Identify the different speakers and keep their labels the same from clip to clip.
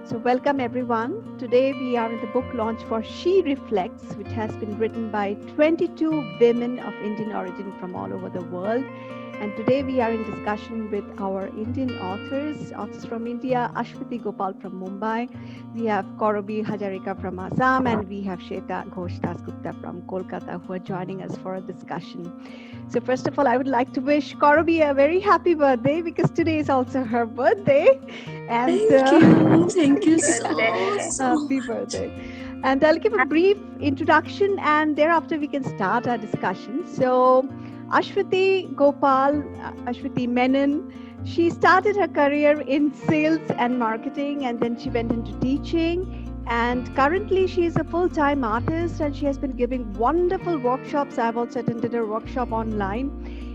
Speaker 1: So welcome everyone. Today we are in the book launch for She Reflects, which has been written by 22 women of Indian origin from all over the world. And today we are in discussion with our Indian authors from India, Ashwati Gopal from Mumbai. We have Kaurabi Hajarika from Assam, and we have Shweta Ghosh Dasgupta from Kolkata who are joining us for a discussion. So first of all, I would like to wish Kaurabi a very happy birthday because today is also her birthday.
Speaker 2: And thank you so
Speaker 1: happy birthday. And I'll give a brief introduction and thereafter we can start our discussion. So Ashwati Gopal, Ashwati Menon, she started her career in sales and marketing, and then she went into teaching. And currently she is a full-time artist and she has been giving wonderful workshops. I've also attended her workshop online.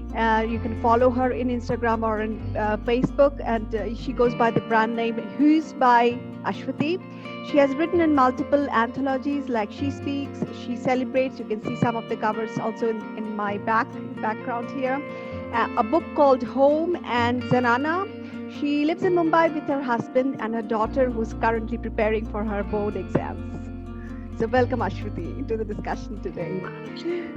Speaker 1: You can follow her in Instagram or in Facebook, and she goes by the brand name Who's by Ashwati. She has written in multiple anthologies like She Speaks, She Celebrates. You can see some of the covers also in my background here. A book called Home and Zanana. She lives in Mumbai with her husband and her daughter who's currently preparing for her board exams. So welcome Ashwati to the discussion today.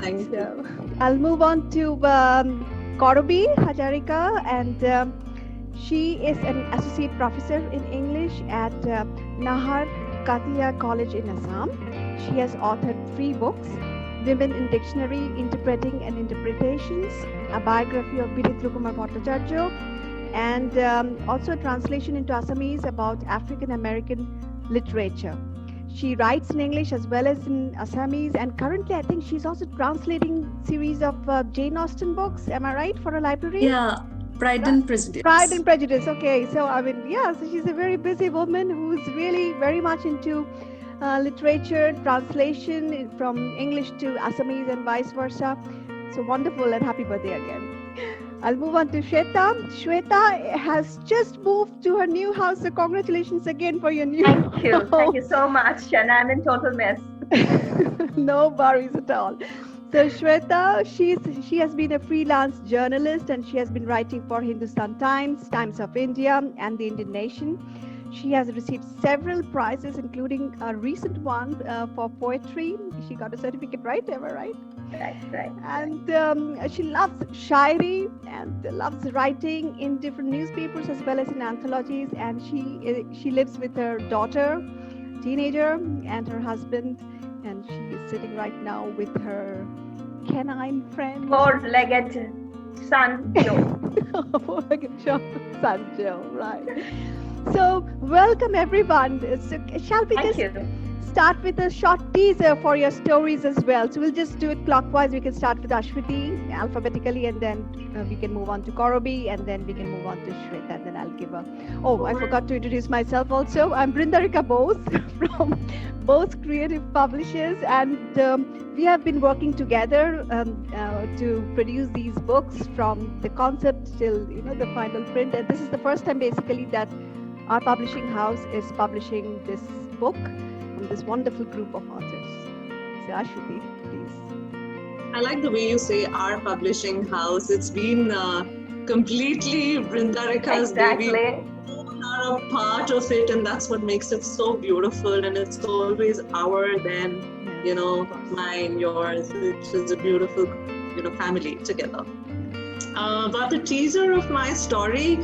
Speaker 2: Thank you.
Speaker 1: I'll move on to Kaurabi Hajarika, and she is an associate professor in English at Nahar Katia College in Assam. She has authored 3 books: Women in Dictionary, Interpreting and Interpretations, a biography of Biritra Kumar Bhattacharya, and also a translation into Assamese about African American literature. She writes in English as well as in Assamese, and currently I think she's also translating series of Jane Austen books. Am I right, for a library?
Speaker 2: Yeah, Pride and Prejudice.
Speaker 1: Pride and Prejudice. Okay, so I mean, yeah, so she's a very busy woman who's really very much into literature, translation from English to Assamese and vice versa. So wonderful, and happy birthday again. I'll move on to Shweta. Shweta has just moved to her new house, so congratulations again for your new
Speaker 3: house. Thank you so much, and I'm in total mess.
Speaker 1: No worries at all. So Shweta, she has been a freelance journalist and she has been writing for Hindustan Times, Times of India, and the Indian Nation. She has received several prizes, including a recent one for poetry. She got a certificate, right? Am I right?
Speaker 3: Right.
Speaker 1: And she loves shairi and loves writing in different newspapers as well as in anthologies. And she lives with her daughter, teenager, and her husband. And she is sitting right now with her canine friend.
Speaker 3: Four-legged son, Joe.
Speaker 1: Four-legged son, Joe, right. So welcome everyone. So shall we start with a short teaser for your stories as well? So we'll just do it clockwise. We can start with Ashwati alphabetically, and then we can move on to Kaurabi, and then we can move on to Shweta, and then I'll give a... Oh, I forgot to introduce myself also. I'm Brindarika Bose from Bose Creative Publishers, and we have been working together to produce these books from the concept till the final print. And this is the first time basically that our publishing house is publishing this book from this wonderful group of authors. So Ashwati, please.
Speaker 2: I like the way you say our publishing house. It's been completely Brindarika's baby. We are a part of it, and that's what makes it so beautiful. And it's always our, then, mine, yours. It's a beautiful, family together. About the teaser of my story,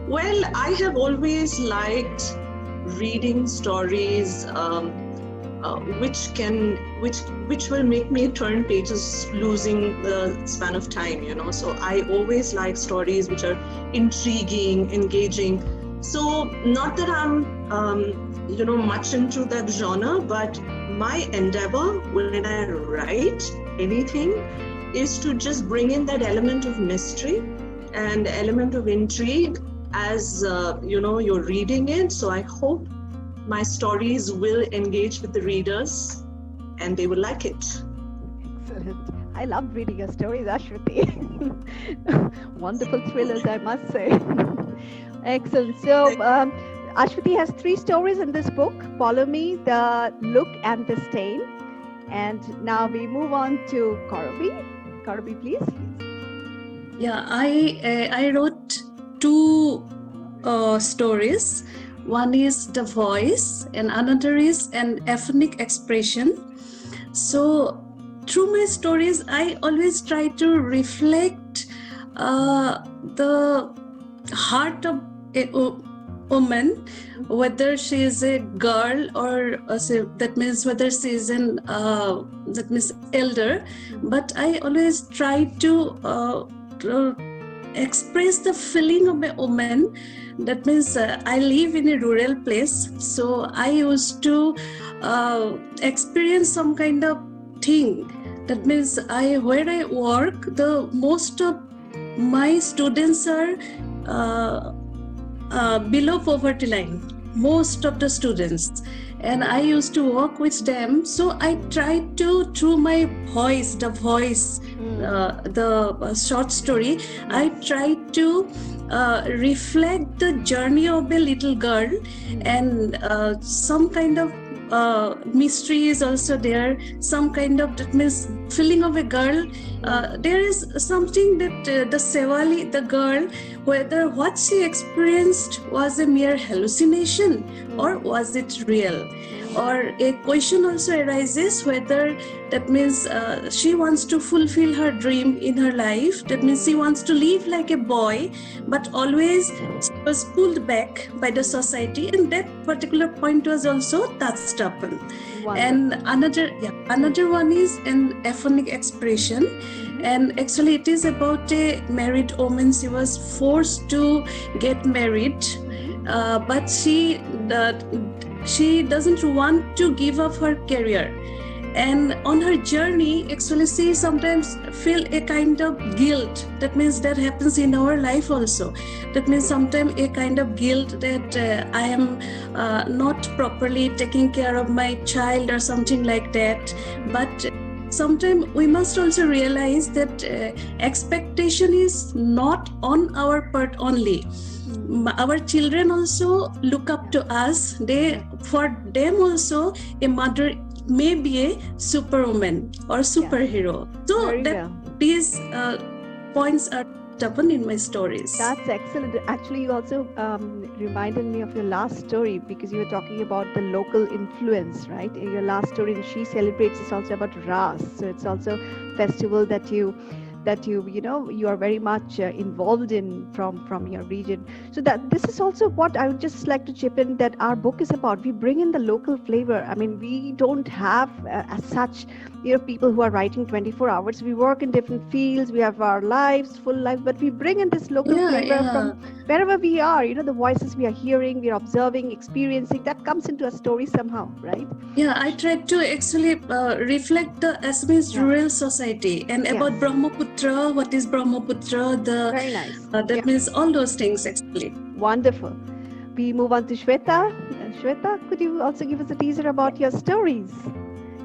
Speaker 2: well, I have always liked reading stories which will make me turn pages losing the span of time, So I always like stories which are intriguing, engaging. So not that I'm, much into that genre, but my endeavor when I write anything is to just bring in that element of mystery and element of intrigue as you're reading it. So I hope my stories will engage with the readers and they will like it.
Speaker 1: Excellent. I love reading your stories, Ashwati. Wonderful thrillers, I must say. Excellent. So Ashwati has 3 stories in this book: Follow Me, The Look, and The Stain. And now we move on to Kaurabi. Kaurabi, please.
Speaker 2: Yeah, I wrote 2 stories.
Speaker 4: one is the voice, and another is an ethnic expression. So through my stories, I always try to reflect the heart of a woman, whether she is a girl or that means whether she is an that means elder. But I always try to express the feeling of a woman. That means I live in a rural place, so I used to experience some kind of thing. That means where I work, the most of my students are below poverty line, most of the students, and I used to work with them. So I tried to, through my voice, the short story, I tried to reflect the journey of a little girl, and some kind of mystery is also there, some kind of, that means feeling of a girl. There is something that the Sewali, the girl, whether what she experienced was a mere hallucination or was it real. Or a question also arises whether, that means she wants to fulfill her dream in her life. That means she wants to live like a boy, but always she was pulled back by the society, and that particular point was also touched upon.
Speaker 1: Wonderful.
Speaker 4: And another one is an ethnic expression, and actually it is about a married woman. She was forced to get married, but she doesn't want to give up her career, and on her journey actually she sometimes feel a kind of guilt. That means that happens in our life also. That means sometimes a kind of guilt that I am not properly taking care of my child or something like that. But sometimes we must also realize that expectation is not on our part only. Our children also look up to us. For them also, a mother may be a superwoman or superhero. So
Speaker 1: Very
Speaker 4: that
Speaker 1: well.
Speaker 4: these points are upon in my stories.
Speaker 1: That's excellent. Actually, you also reminded me of your last story, because you were talking about the local influence, right? In your last story, and she celebrates, it's also about Ras. So it's also a festival that you are very much involved in from your region. So that this is also what I would just like to chip in, that our book is about. We bring in the local flavor. I mean, we don't have as such people who are writing 24 hours. We work in different fields, we have our lives, full life, but we bring in this local flavor from wherever we are. The voices we are hearing, we are observing, experiencing, that comes into a story somehow, right?
Speaker 4: Yeah, I tried to actually reflect the Assamese rural society, and about Brahmaputra, what is Brahmaputra,
Speaker 1: Very nice.
Speaker 4: That means all those things actually.
Speaker 1: Wonderful. We move on to Shweta. Shweta, could you also give us a teaser about your stories?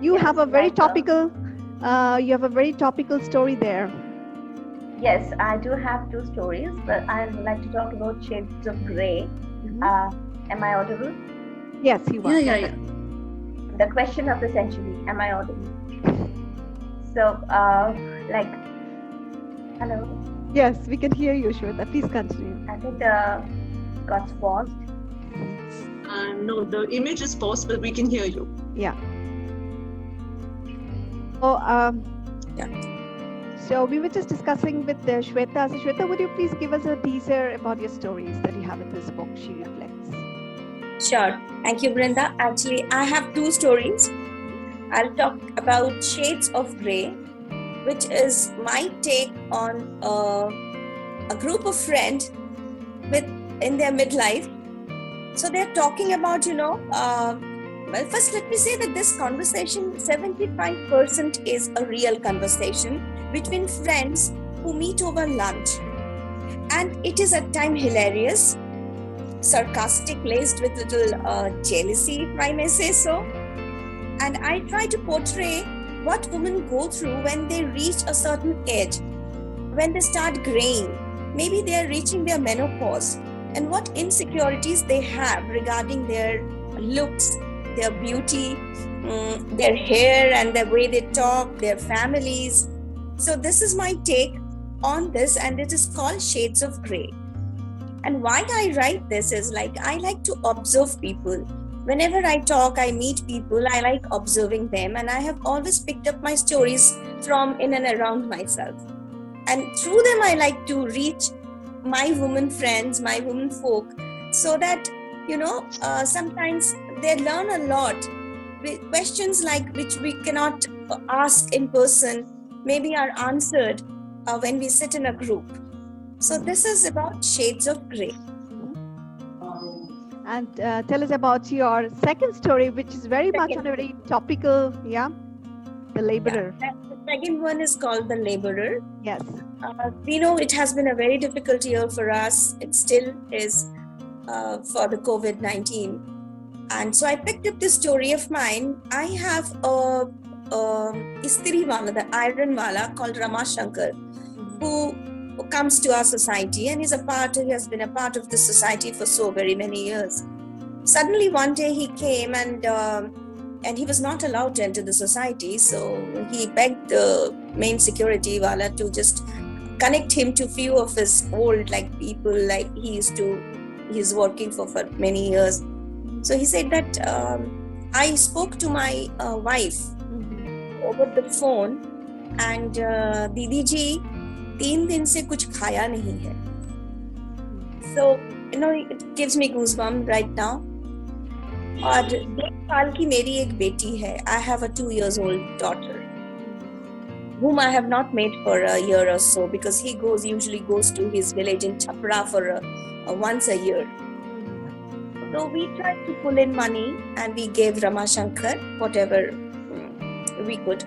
Speaker 1: You have a very topical story there.
Speaker 3: Yes, I do have two stories, but I'd like to talk about Shades of Grey. Am I audible?
Speaker 1: Yes, you are.
Speaker 4: Yeah.
Speaker 3: The question of the century. Am I audible? So, hello.
Speaker 1: Yes, we can hear you, Shweta. Please continue.
Speaker 3: I think got paused.
Speaker 2: No, the image is paused, but we can hear you.
Speaker 1: Yeah. So we were just discussing with Shweta. So Shweta, would you please give us a teaser about your stories that you have in this book, She Reflects?
Speaker 5: Sure. Thank you, Brinda. Actually, I have two stories. I'll talk about Shades of Grey, which is my take on a group of friends in their midlife. So they're talking about, well, first let me say that this conversation, 75% is a real conversation between friends who meet over lunch. And it is at times hilarious, sarcastic, laced with little jealousy, if I may say so. And I try to portray what women go through when they reach a certain age, when they start graying, maybe they are reaching their menopause, and what insecurities they have regarding their looks, their beauty, their hair and the way they talk, their families. So this is my take on this, and it is called Shades of Grey. And why I write this is like, I like to observe people. Whenever I talk, I meet people, I like observing them, and I have always picked up my stories from in and around myself. And through them, I like to reach my women friends, my women folk, so that, sometimes they learn a lot. Questions like which we cannot ask in person maybe are answered when we sit in a group. So this is about shades of gray.
Speaker 1: And tell us about your second story, which is very much on a very topical, the laborer.
Speaker 5: Yeah. The second one is called The Laborer.
Speaker 1: Yes.
Speaker 5: We know it has been a very difficult year for us. It still is for the COVID-19. And so I picked up this story of mine. I have a istiri wala, the iron wala called Rama Shankar, who comes to our society, and he has been a part of this society for so very many years. Suddenly one day he came and he was not allowed to enter the society, so he begged the main security wala to just connect him to few of his old people he's working for many years. So he said that I spoke to my wife over the phone, and Didi ji 3 दिन से कुछ खाया नहीं है. So it gives me goosebumps right now. और 2 साल की मेरी एक बेटी है. I have a 2 years old daughter whom I have not met for a year or so, because he usually goes to his village in Chapra for once a year. So we tried to pull in money and we gave Rama Shankar whatever we could.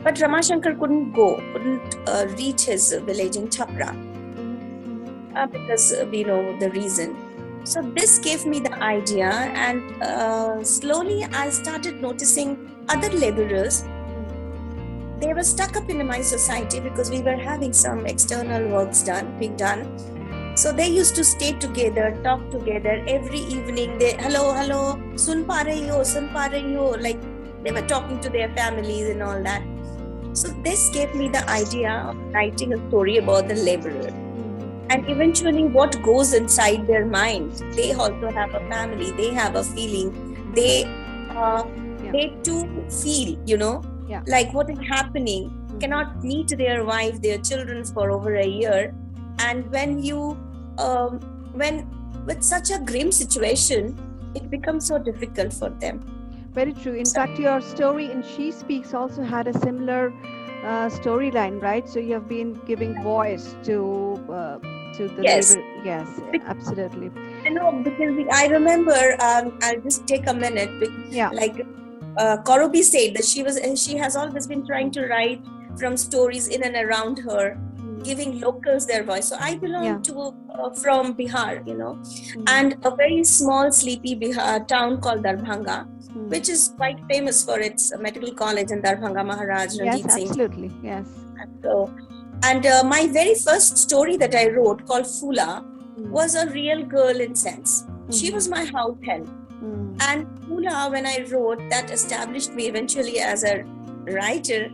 Speaker 5: But Rama Shankar couldn't reach his village in Chapra because we know the reason. So this gave me the idea, and slowly I started noticing other laborers. They were stuck up in my society because we were having some external works being done. So they used to stay together, talk together every evening. They hello, sun pa rahi ho, like they were talking to their families and all that. So this gave me the idea of writing a story about the laborer, and eventually what goes inside their mind. They also have a family, they have a feeling, they too feel, like what is happening, cannot meet their wife, their children for over a year. And when you, when with such a grim situation, it becomes so difficult for them.
Speaker 1: Very true. In fact, your story in She Speaks also had a similar storyline, right? So you have been giving voice to the labor. Yes, absolutely.
Speaker 5: Because I remember, I'll just take a minute. Like Korobi said that she has always been trying to write from stories in and around her, giving locals their voice. So I belong to from Bihar, and a very small sleepy Bihar town called Darbhanga, which is quite famous for its medical college in Darbhanga Maharaj Ranjit Singh.
Speaker 1: Yes, absolutely. Yes.
Speaker 5: And my very first story that I wrote, called Fula, was a real girl in sense. She was my house help. And Fula, when I wrote, that established me eventually as a writer,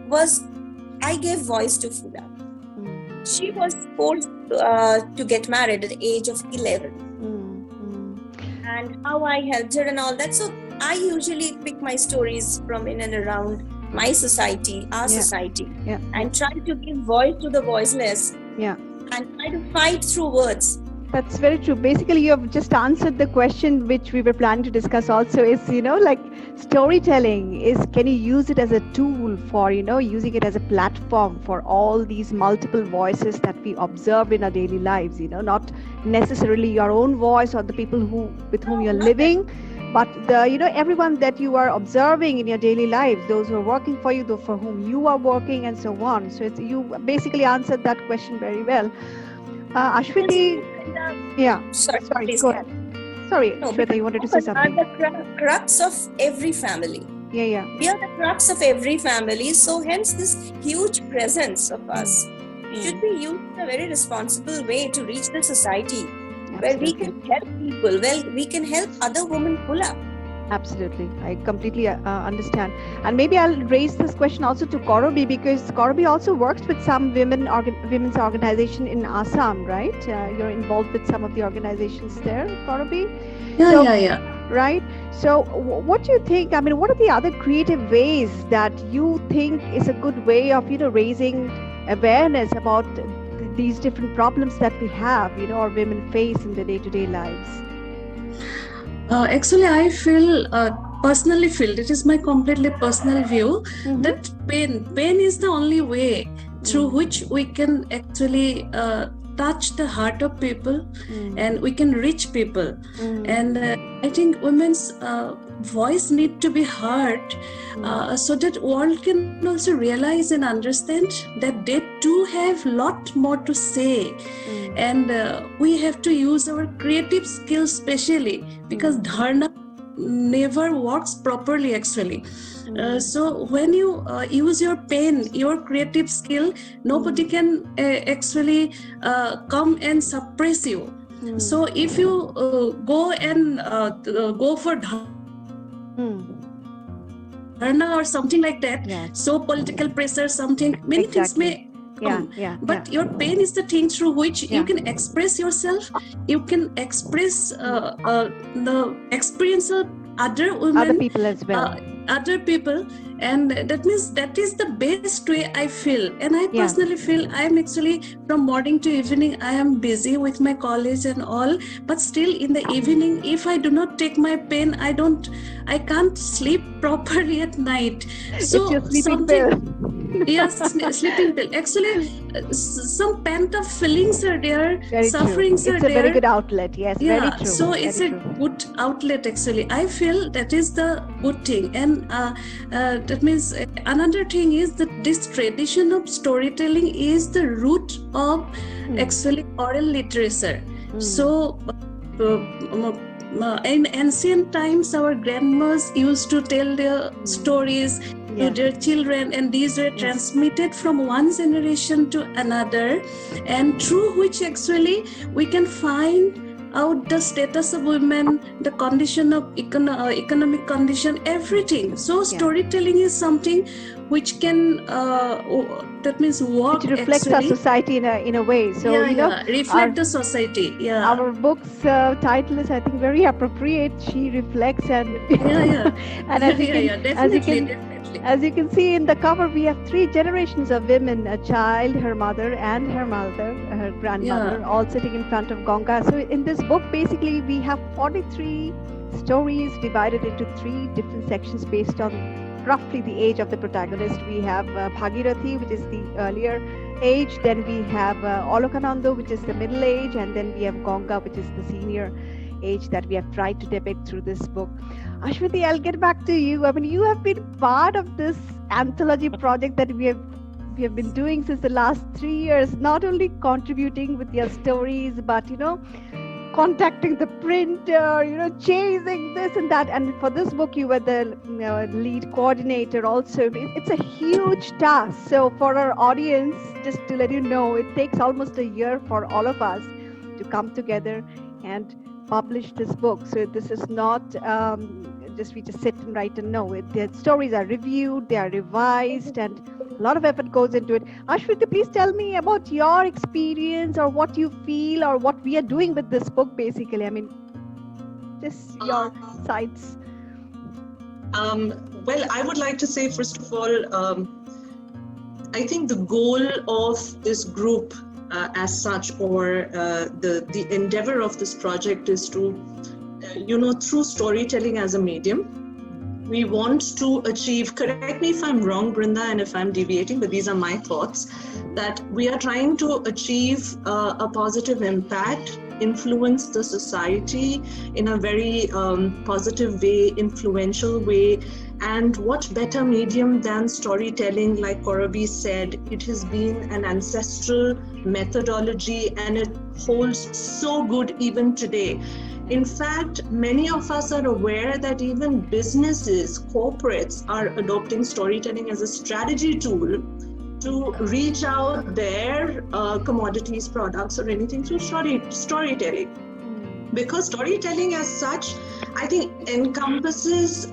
Speaker 5: was I gave voice to Fula. She was forced to get married at the age of 11. And how I helped her and all that. So I usually pick my stories from in and around my society, our society, and try to give voice to the voiceless, and try to fight through words.
Speaker 1: That's very true. Basically, you have just answered the question which we were planning to discuss also is, like storytelling is, can you use it as a tool for, using it as a platform for all these multiple voices that we observe in our daily lives, not necessarily your own voice or the people with whom you're living, but everyone that you are observing in your daily lives, those who are working for you, those for whom you are working, and so on. So you basically answered that question very well. Ashwati, sorry, go ahead. Sorry, Ashwati, you wanted to say something.
Speaker 5: We are the crux of every family. We are the crux of every family. So hence this huge presence of us should be used in a very responsible way to reach the society. Where we can help people, we can help other women pull up.
Speaker 1: Absolutely. I completely understand. And maybe I'll raise this question also to Korobi, because Korobi also works with some women's organization in Assam, right? You're involved with some of the organizations there, Korobi? So-
Speaker 4: Yeah.
Speaker 1: Right? So what do you think? I mean, what are the other creative ways that you think is a good way of, raising awareness about these different problems that we have, or women face in their day-to-day lives?
Speaker 4: Actually, I personally feel, it is my completely personal view,
Speaker 1: Mhm.
Speaker 4: that pain is the only way through which we can actually touch the heart of people, and we can reach people. And I think women's voice need to be heard, so that world can also realize and understand that they too have lot more to say. And we have to use our creative skills, especially because dharna never works properly actually. So when you use your pen, your creative skill, nobody can actually come and suppress you. So if you go and go for dharna or something like that,
Speaker 1: Yes.
Speaker 4: so political pressure, something, many things may come.
Speaker 1: Yeah.
Speaker 4: But your pain is the thing through which
Speaker 1: Yeah.
Speaker 4: you can express yourself. You can express the experience of other women,
Speaker 1: Other people as well.
Speaker 4: other people, and that means that is the best way I feel. And I
Speaker 1: Yeah.
Speaker 4: personally feel I am actually, from morning to evening, I am busy with my college and all, but still in the evening, if I do not take my pen, I can't sleep properly at night. So
Speaker 1: it's your sleeping
Speaker 4: something-
Speaker 1: pill.
Speaker 4: Yes, sleeping pill. Actually, some pent up feelings are there,
Speaker 1: Very
Speaker 4: sufferings
Speaker 1: true.
Speaker 4: are
Speaker 1: It's a
Speaker 4: there.
Speaker 1: very good outlet. Yes,
Speaker 4: Yeah,
Speaker 1: very true.
Speaker 4: so it's
Speaker 1: very
Speaker 4: a
Speaker 1: true.
Speaker 4: good outlet actually. I feel that is the good thing. And that means another thing is that this tradition of storytelling is the root of actually oral literature. So in ancient times, our grandmas used to tell their stories to
Speaker 1: Yes.
Speaker 4: their children, and these were transmitted from one generation to another, and through which actually we can find out the status of women, the condition of economic condition, everything. So storytelling is something which can that means work
Speaker 1: Which reflects our
Speaker 4: actually.
Speaker 1: society in a way. So
Speaker 4: reflect the society. Yeah.
Speaker 1: our book's title is, I think, very appropriate. She reflects, and and as you can,
Speaker 4: definitely.
Speaker 1: as you can see in the cover, we have 3 generations of women: a child, her mother, and her grandmother, all sitting in front of Ganga. So in this book, basically, we have 43 stories divided into 3 different sections based on roughly the age of the protagonist. We have Bhagirathi, which is the earlier age, then we have Olokanando, which is the middle age, and then we have Ganga, which is the senior age that we have tried to depict through this book. Ashwati, I'll get back to you. I mean, you have been part of this anthology project that we have been doing since the last 3 years, not only contributing with your stories, but contacting the printer, chasing this and that. And for this book, you were the lead coordinator also. It's a huge task. So for our audience, just to let you know, it takes almost a year for all of us to come together and publish this book. So this is not we just sit and write and know it. The stories are reviewed, they are revised, and a lot of effort goes into it. Ashwati, please tell me about your experience, or what you feel, or what we are doing with this book, basically. I mean, just your sides.
Speaker 2: Well, I would like to say, first of all, I think the goal of this group as such, or the endeavor of this project is to, through storytelling as a medium, we want to achieve, correct me if I'm wrong, Brinda, and if I'm deviating, but these are my thoughts, that we are trying to achieve a positive impact, influence the society in a very positive way, influential way. And what better medium than storytelling? Like Korobi said, it has been an ancestral methodology, and it holds so good even today. In fact, many of us are aware that even businesses, corporates are adopting storytelling as a strategy tool to reach out their commodities, products, or anything through storytelling. because storytelling as such, I think, encompasses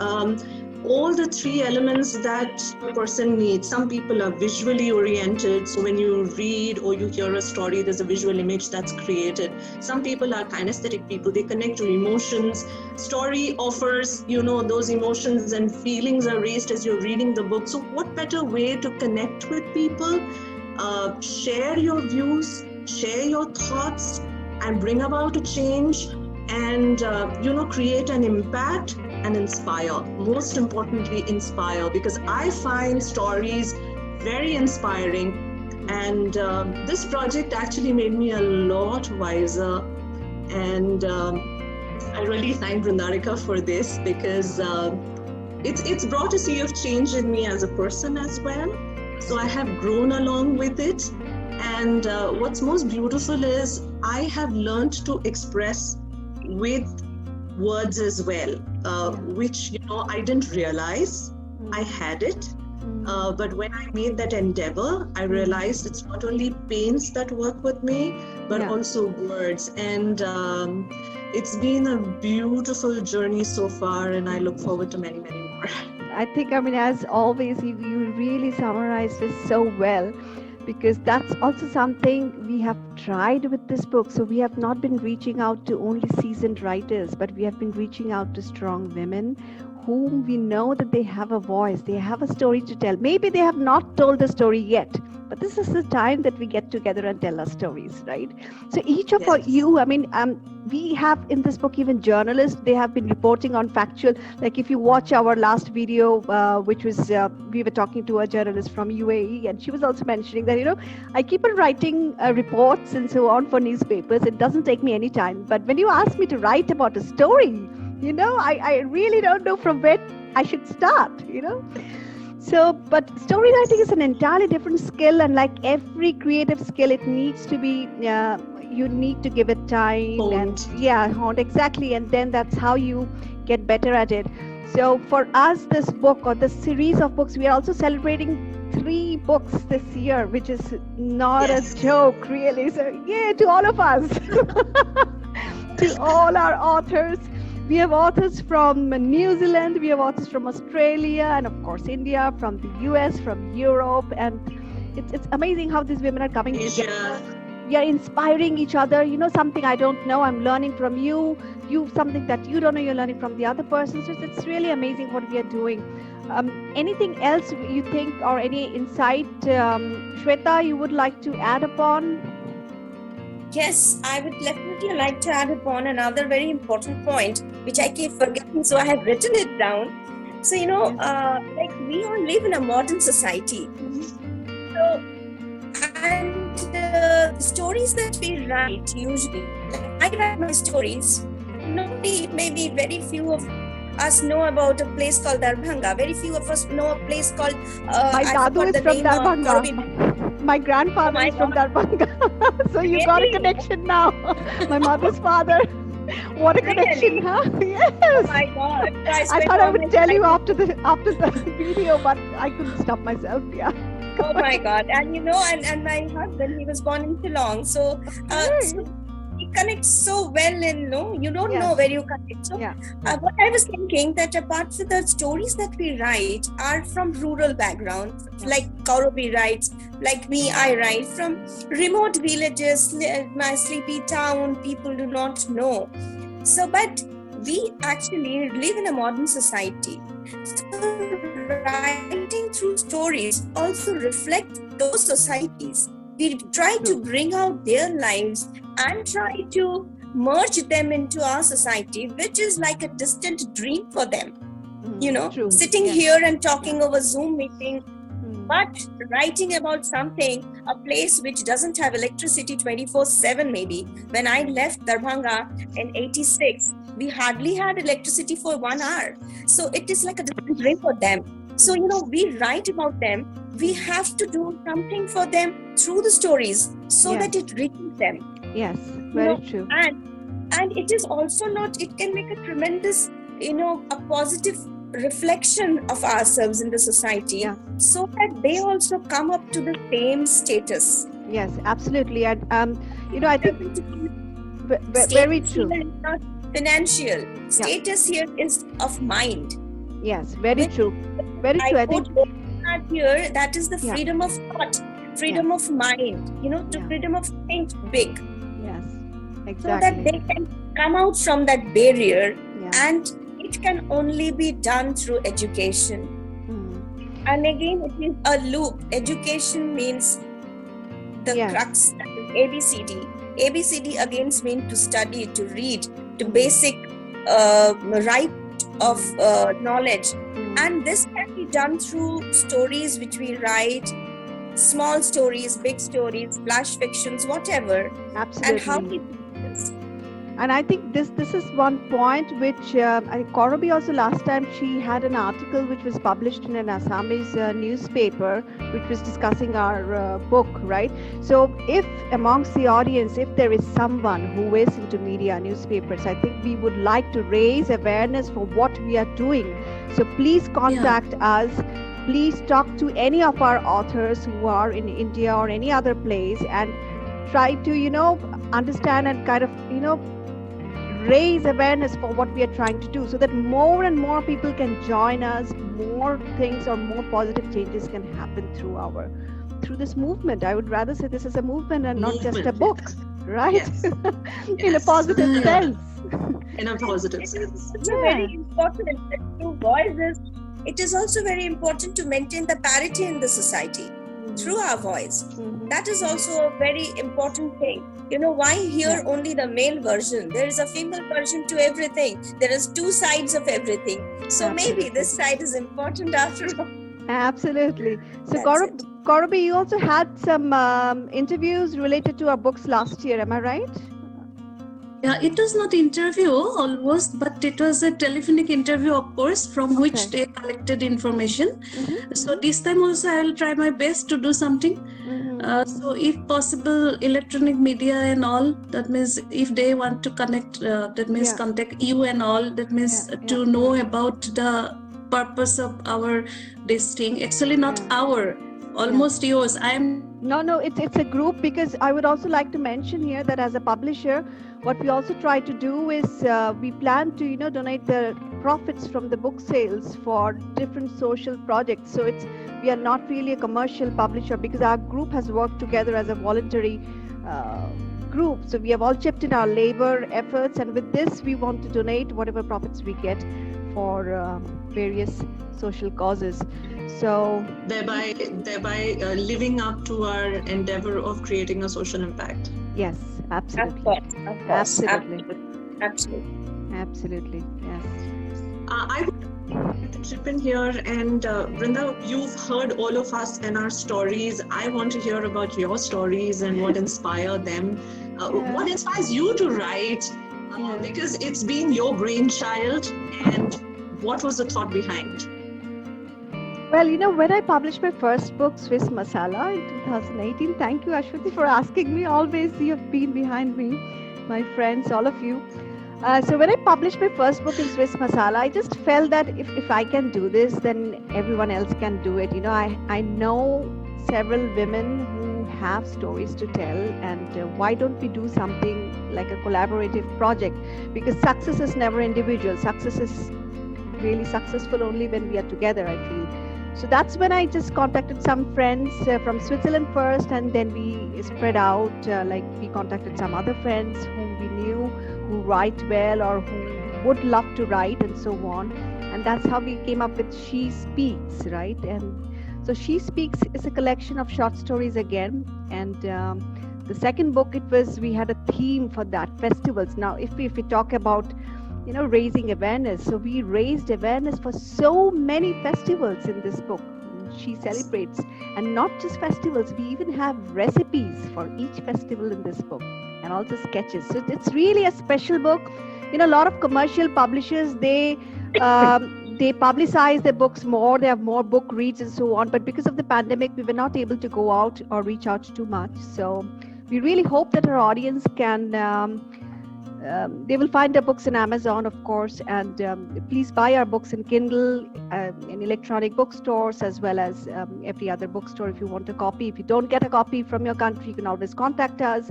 Speaker 2: all the three elements that a person needs. Some people are visually oriented, so when you read or you hear a story, there's a visual image that's created. Some people are kinesthetic people, they connect to emotions. Story offers, those emotions and feelings are raised as you're reading the book. So what better way to connect with people, share your views, share your thoughts, and bring about a change, and create an impact and inspire. Most importantly, inspire, because I find stories very inspiring, and this project actually made me a lot wiser. And I really thank Vrindarika for this, because it's brought a sea of change in me as a person as well. So I have grown along with it. And what's most beautiful is I have learned to express with words as well, which I didn't realize I had it. But when I made that endeavor, I realized it's not only paints that work with me, but also words. And it's been a beautiful journey so far, and I look forward to many, many more.
Speaker 1: I think, as always, you really summarized this so well, because that's also something we have tried with this book. So we have not been reaching out to only seasoned writers, but we have been reaching out to strong women whom we know that they have a voice, they have a story to tell. Maybe they have not told the story yet, but this is the time that we get together and tell our stories, right? So each of you, we have in this book even journalists. They have been reporting on factual, like if you watch our last video, which was, we were talking to a journalist from UAE, and she was also mentioning that, I keep on writing reports and so on for newspapers. It doesn't take me any time. But when you ask me to write about a story, I really don't know from where I should start, So, but story writing is an entirely different skill, and like every creative skill, it needs to be, you need to give it time honed, exactly. And then that's how you get better at it. So for us, this book, or the series of books, we are also celebrating 3 books this year, which is not a joke, really. So yeah, to all of us, to all our authors. We have authors from New Zealand, we have authors from Australia, and of course India, from the US, from Europe, and it's amazing how these women are coming together. We are inspiring each other. Something I don't know, I'm learning from you. You something that you don't know, you're learning from the other person. So it's really amazing what we are doing. Anything else you think, or any insight, Shweta, you would like to add upon?
Speaker 5: Yes, I would definitely like to add upon another very important point, which I keep forgetting, so I have written it down. So, like we all live in a modern society. So, and the stories that we write usually, like I write my stories, maybe very few of us know about a place called Darbhanga. Very few of us know a place called...
Speaker 1: my dadu is from Darbhanga. My grandfather is from Darbhanga. So you got a connection now. My mother's father. What a connection, huh? Yes.
Speaker 5: Oh my God.
Speaker 1: I thought I would tell you after the video, but I couldn't stop myself. Yeah.
Speaker 5: Oh my God. And and my husband, he was born in Shillong. So, he connects so well in, you don't know where you connect. So what I was thinking, that apart from the stories that we write are from rural backgrounds, like Kaurabi writes, like me, I write from remote villages, my sleepy town, people do not know. So, but we actually live in a modern society. So writing through stories also reflect those societies. We try to bring out their lives and try to merge them into our society, which is like a distant dream for them.
Speaker 1: True.
Speaker 5: Sitting here and talking over Zoom meeting, but writing about something, a place which doesn't have electricity 24/7 maybe. When I left Darbhanga in 86, we hardly had electricity for 1 hour. So it is like a distant dream for them. So, we write about them. We have to do something for them through the stories so that it reaches them.
Speaker 1: Yes, very true.
Speaker 5: And it is also it can make a tremendous, a positive reflection of ourselves in the society, so that they also come up to the same status.
Speaker 1: Yes, absolutely. And, I think Very
Speaker 5: Status
Speaker 1: true.
Speaker 5: here is not financial. Status here is of mind.
Speaker 1: Yes, very true. Very
Speaker 5: I
Speaker 1: true. I
Speaker 5: put
Speaker 1: think
Speaker 5: that here, that is the
Speaker 1: Yeah.
Speaker 5: freedom of thought, freedom of mind, to
Speaker 1: Yeah.
Speaker 5: freedom of think big,
Speaker 1: yes,
Speaker 5: so that
Speaker 1: exactly.
Speaker 5: they can come out from that barrier,
Speaker 1: Yeah.
Speaker 5: and it can only be done through education.
Speaker 1: Mm.
Speaker 5: And again, it is a loop. Education means the
Speaker 1: Yes.
Speaker 5: crux, that is ABCD. ABCD again means to study, to read, to
Speaker 1: Mm.
Speaker 5: basic right of knowledge.
Speaker 1: Mm.
Speaker 5: And this can be done through stories which we write, small stories, big stories, flash fictions, whatever.
Speaker 1: Absolutely.
Speaker 5: And how we do this.
Speaker 1: And I think this is one point which I think Korobi also last time she had an article which was published in an Assamese newspaper which was discussing our book, right? So if amongst the audience, if there is someone who is into media, newspapers, I think we would like to raise awareness for what we are doing. So please contact us. Please talk to any of our authors who are in India or any other place and try to, understand and kind of, raise awareness for what we are trying to do so that more and more people can join us, more things or more positive changes can happen through this movement. I would rather say this is a movement and not just a book, right?
Speaker 2: Yes.
Speaker 1: In a positive sense.
Speaker 2: In a positive sense.
Speaker 5: It's also very important that through voices, it is also very important to maintain the parity in the society through our voice.
Speaker 1: Mhm.
Speaker 5: That is also a very important thing. Why hear only the male version? There is a female version to everything. There is two sides of everything. So maybe this side is important after all.
Speaker 1: Absolutely. So
Speaker 5: That's
Speaker 1: Korobi, you also had some interviews related to our books last year, am I right?
Speaker 4: Yeah, it was not interview almost, but it was a telephonic interview, of course, from which
Speaker 1: Okay.
Speaker 4: they collected information.
Speaker 1: Mhm,
Speaker 4: So this time also I will try my best to do something.
Speaker 1: mhm.
Speaker 4: So if possible, electronic media and all, that means if they want to connect, that means
Speaker 1: Yeah.
Speaker 4: contact you and all, that means
Speaker 1: Yeah,
Speaker 4: to
Speaker 1: yeah,
Speaker 4: know about the purpose of our this thing. Actually not almost yours. I am
Speaker 1: No, it's a group, because I would also like to mention here that as a publisher, what we also try to do is we plan to donate the profits from the book sales for different social projects. So we are not really a commercial publisher because our group has worked together as a voluntary group. So we have all chipped in our labor efforts, and with this we want to donate whatever profits we get for various social causes. So
Speaker 2: Thereby living up to our endeavor of creating a social impact.
Speaker 1: yes, absolutely.
Speaker 5: Of course.
Speaker 1: Absolutely. Yes.
Speaker 2: I would like to chip in here, and Brinda, you've heard all of us and our stories. I want to hear about your stories and what inspired them. What inspires you to write? Because it's been your brainchild, and what was the thought behind?
Speaker 1: Well, when I published my first book, Swiss Masala, in 2018, thank you, Ashwati, for asking me. Always you have been behind me, my friends, all of you. So when I published my first book in Swiss Masala, I just felt that if I can do this, then everyone else can do it. I know several women who have stories to tell, and why don't we do something like a collaborative project? Because success is never individual. Success is really successful only when we are together, I feel. So that's when I just contacted some friends from Switzerland first, and then we spread out. We contacted some other friends whom we knew who write well or who would love to write, and so on. And that's how we came up with She Speaks, right? And so She Speaks is a collection of short stories again. And the second book, we had a theme for that, festivals. Now, if we talk about raising awareness. So we raised awareness for so many festivals in this book. She celebrates, and not just festivals, we even have recipes for each festival in this book, and also sketches. So it's really a special book. A lot of commercial publishers, they publicize their books more, they have more book reads and so on, but because of the pandemic, we were not able to go out or reach out too much. So we really hope that our audience can they will find our books in Amazon, of course, and please buy our books in Kindle, in electronic bookstores, as well as every other bookstore if you want a copy. If you don't get a copy from your country, you can always contact us.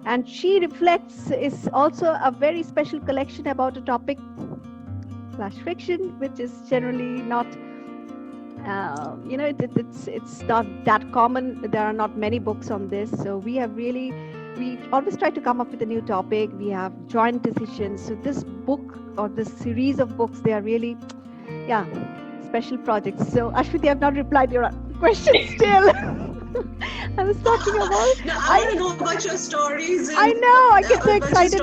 Speaker 1: And She Reflects is also a very special collection about a topic / fiction, which is generally not, it's not that common. There are not many books on this. So we always try to come up with a new topic. We have joint decisions. So this book or this series of books, they are really, special projects. So Ashwati, I have not replied your question still. I was talking about.
Speaker 2: No, I want to know about your stories.
Speaker 1: I know. I get so excited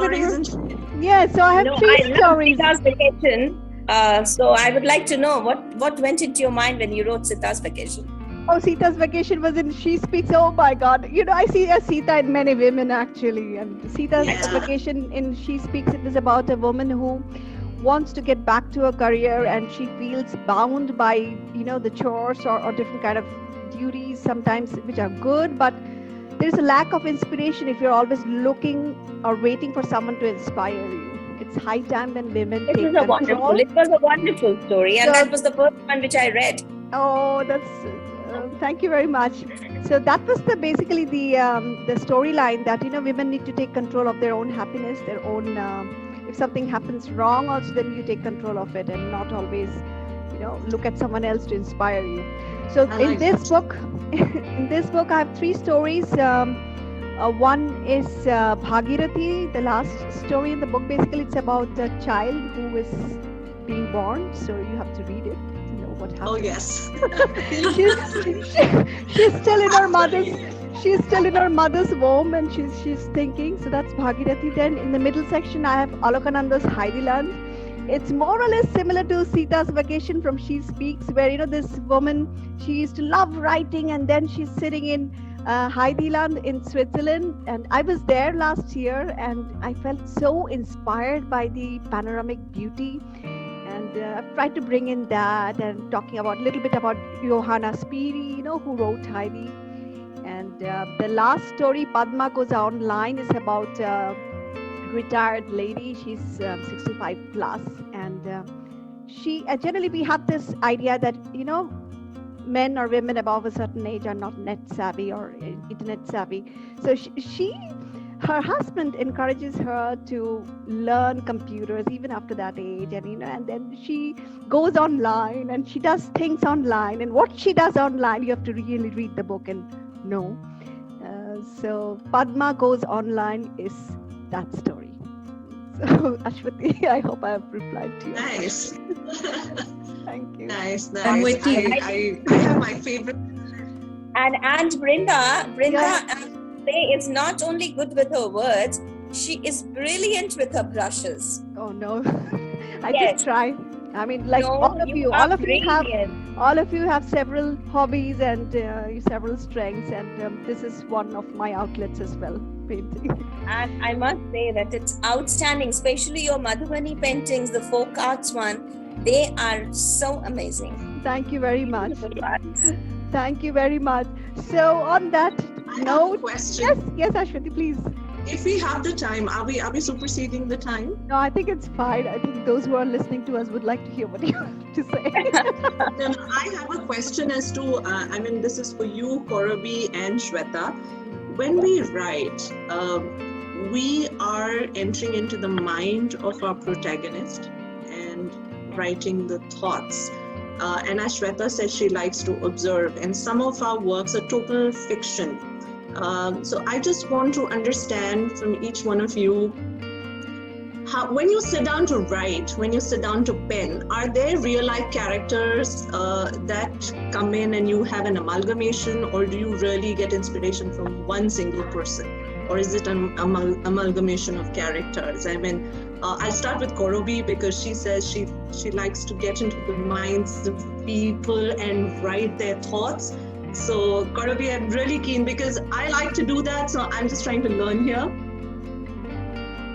Speaker 1: Yeah. So I have 3 stories.
Speaker 5: Sita's Vacation. So I would like to know what went into your mind when you wrote Sita's Vacation.
Speaker 1: Oh, Sita's Vacation was in She Speaks. Oh my God. I see a Sita in many women actually. And Sita's Vacation in She Speaks, it is about a woman who wants to get back to her career, and she feels bound by, the chores or different kind of duties sometimes, which are good, but there's a lack of inspiration if you're always looking or waiting for someone to inspire you. It's high time when women take control.
Speaker 5: It was a wonderful story, and that was the first one which I read.
Speaker 1: Oh, that's thank you very much. So that was basically the storyline that women need to take control of their own happiness, their own. If something happens wrong, also then you take control of it and not always, look at someone else to inspire you. So in this book, I have 3 stories. One is Bhagirathi, the last story in the book. Basically, it's about a child who is being born. So you have to read it to know what happens.
Speaker 2: Oh yes.
Speaker 1: she's still in her mother's. She's still in her mother's womb, and she's thinking. So that's Bhagirathi. Then in the middle section, I have Alokananda's Heidiland. It's more or less similar to Sita's Vacation from She Speaks, where this woman, she used to love writing, and then she's sitting in Heidiland in Switzerland. And I was there last year, and I felt so inspired by the panoramic beauty. And I've tried to bring in that and talking about a little bit about Johanna Spiri, who wrote Heidi. And the last story, Padma Goes Online, is about a retired lady. She's 65 plus, and she generally we have this idea that men or women above a certain age are not net savvy or internet savvy. So her husband encourages her to learn computers even after that age, and then she goes online and she does things online. And what she does online, you have to really read the book and know. So Padma Goes Online is that story. So Ashwati, I hope I have replied to you.
Speaker 2: Nice.
Speaker 1: Thank you.
Speaker 2: Nice.
Speaker 4: I'm waiting.
Speaker 2: I have my favorite.
Speaker 5: And Brinda is not only good with her words, she is brilliant with her brushes.
Speaker 1: Oh no, I just try. I mean, like all of you have several hobbies and several strengths, and this is one of my outlets as well, painting.
Speaker 5: And I must say that it's outstanding, especially your Madhubani paintings, the folk arts one. They are so amazing.
Speaker 1: Thank you very much. Thank you very much. So on that note,
Speaker 2: have a question.
Speaker 1: Yes, Ashwati, please.
Speaker 2: If we have the time, are we superseding the time?
Speaker 1: No, I think it's fine. I think those who are listening to us would like to hear what you have to say.
Speaker 2: Then I have a question as to, this is for you, Kaurabi and Shweta. When we write, we are entering into the mind of our protagonist and writing the thoughts. And as Shweta said, she likes to observe, and some of our works are total fiction. So I just want to understand from each one of you, when you sit down to write, when you sit down to pen, are there real life characters that come in and you have an amalgamation, or do you really get inspiration from one single person? Or is it an amalgamation of characters? I'll start with Kaurabi because she says she likes to get into the minds of people and write their thoughts. So Kaurabi, I'm really keen because I like to do that. So I'm just trying to learn here.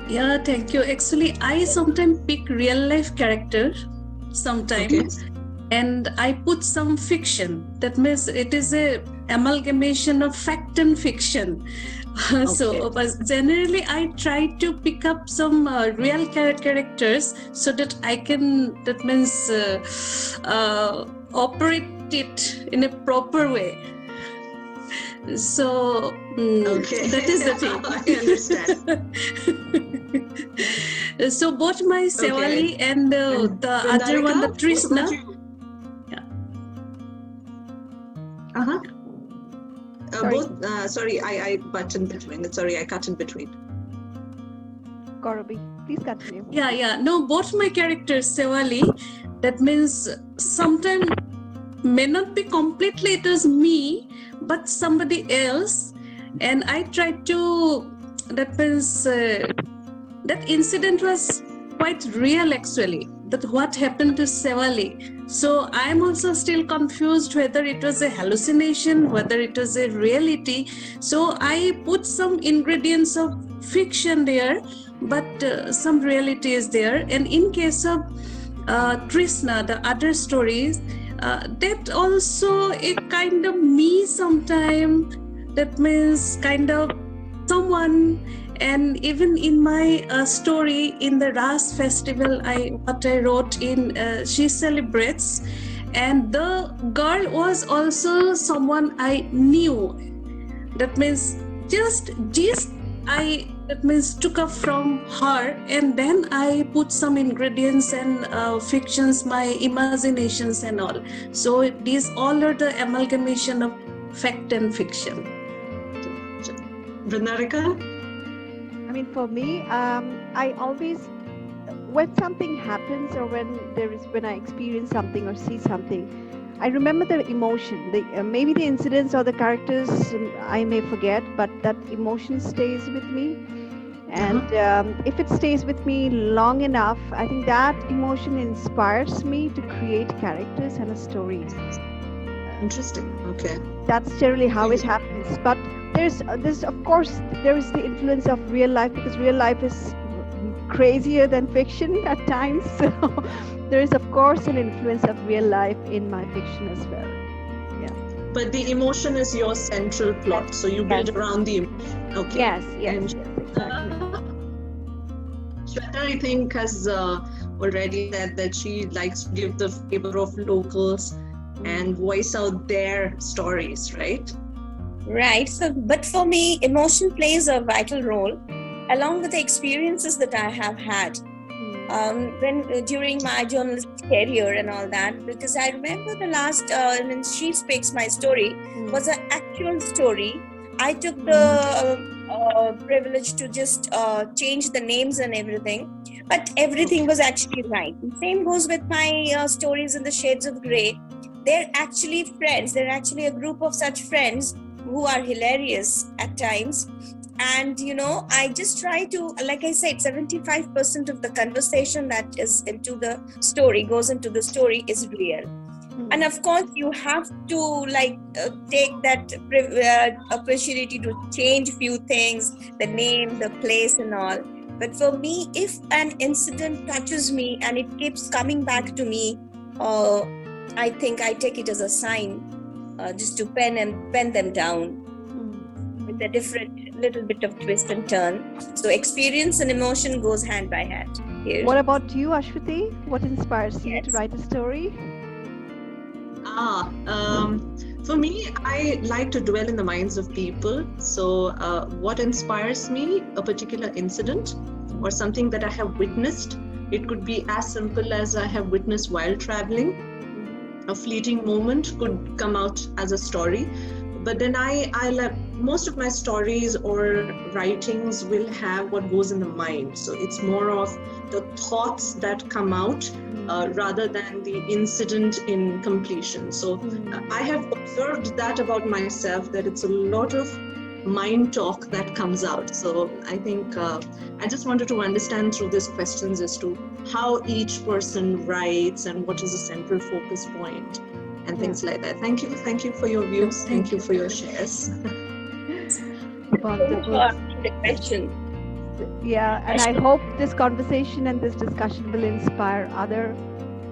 Speaker 4: Yeah, thank you. Actually, I sometimes pick real life characters sometimes. Okay. And I put some fiction. That means it is a amalgamation of fact and fiction. Okay. So generally I try to pick up some real characters so that I can, operate it in a proper way. So
Speaker 2: Okay.
Speaker 4: that is the thing.
Speaker 2: I understand.
Speaker 4: So both my Sevali and
Speaker 2: And
Speaker 4: the other one, the
Speaker 2: Vrindarika, what
Speaker 4: Trishna.
Speaker 2: about you?
Speaker 4: Yeah.
Speaker 2: Uh-huh.
Speaker 1: Sorry.
Speaker 2: Sorry, I butt in between. Sorry, I cut in between.
Speaker 1: Gaurabi, please continue.
Speaker 4: Yeah. No, both my characters, Sevali, that means sometimes may not be completely it was me, but somebody else. And I tried to, that means that incident was quite real actually, that what happened to Sevali. So I'm also still confused whether it was a hallucination, whether it was a reality. So I put some ingredients of fiction there, but some reality is there. And in case of Trishna, the other stories, that also a kind of me sometime, that means kind of someone. And even in my story in the Ras festival, what I wrote in She Celebrates, and the girl was also someone I knew. That means just I, that means took up from her, and then I put some ingredients and fictions, my imaginations and all. So these all are the amalgamation of fact and fiction.
Speaker 2: Vrindarika?
Speaker 1: I mean, for me, I always, when something happens or when I experience something or see something, I remember the emotion. Maybe the incidents or the characters I may forget, but that emotion stays with me. And if it stays with me long enough, I think that emotion inspires me to create characters and a story.
Speaker 2: Interesting. Okay.
Speaker 1: That's generally how it happens. But there's of course there is the influence of real life, because real life is crazier than fiction at times. So there is of course an influence of real life in my fiction as well.
Speaker 2: But the emotion is your central plot, so you build around the emotion. Okay.
Speaker 1: Yes,
Speaker 2: And
Speaker 1: exactly.
Speaker 2: Shweta, I think, has already said that she likes to give the flavor of locals and voice out their stories, right?
Speaker 5: Right. So, but for me, emotion plays a vital role, along with the experiences that I have had during my journalistic career and all that. Because I remember the last, when She Speaks My Story was an actual story. I took the privilege to just change the names and everything, but everything was actually right. Same goes with my stories in the Shades of Grey. They're actually friends. They're actually a group of such friends who are hilarious at times. And, I just try to, like I said, 75% of the conversation that is into the story, goes into the story, is real. And of course, you have to take that opportunity to change few things, the name, the place and all. But for me, if an incident touches me and it keeps coming back to me, I think I take it as a sign just to pen them down with a different little bit of twist and turn. So experience and emotion goes hand by hand here.
Speaker 1: What about you, Ashwati? What inspires you to write a story?
Speaker 2: For me, I like to dwell in the minds of people. So what inspires me, a particular incident or something that I have witnessed. It could be as simple as I have witnessed while traveling. A fleeting moment could come out as a story. But then I like, most of my stories or writings will have what goes in the mind. So it's more of the thoughts that come out rather than the incident in completion. So I have observed that about myself, that it's a lot of mind talk that comes out. So I think I just wanted to understand through these questions as to how each person writes and what is the central focus point and things like that. Thank you for your views. Thank you for your shares.
Speaker 1: Wonderful.
Speaker 5: The question.
Speaker 1: Yeah, and I hope this conversation and this discussion will inspire other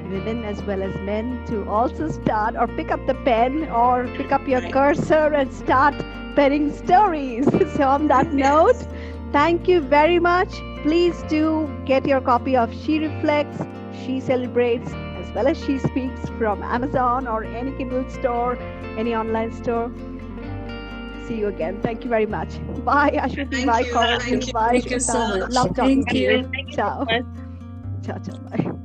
Speaker 1: women as well as men to also start or pick up the pen or pick up your cursor and start penning stories. So on that note, thank you very much. Please do get your copy of She Reflects, She Celebrates, as well as She Speaks from Amazon or any Kindle store, any online store. see you again. Thank you very much. Bye, Ashwati.
Speaker 2: Thank
Speaker 1: Bye,
Speaker 2: you.
Speaker 1: Kaustubh.
Speaker 2: Thank you.
Speaker 1: Bye,
Speaker 4: Thank you so
Speaker 1: Shweta.
Speaker 4: much.
Speaker 1: Love talking
Speaker 4: Thank
Speaker 1: to
Speaker 4: you.
Speaker 1: you.
Speaker 5: Thank you so
Speaker 1: Ciao.
Speaker 5: much.
Speaker 1: Ciao, ciao. Bye.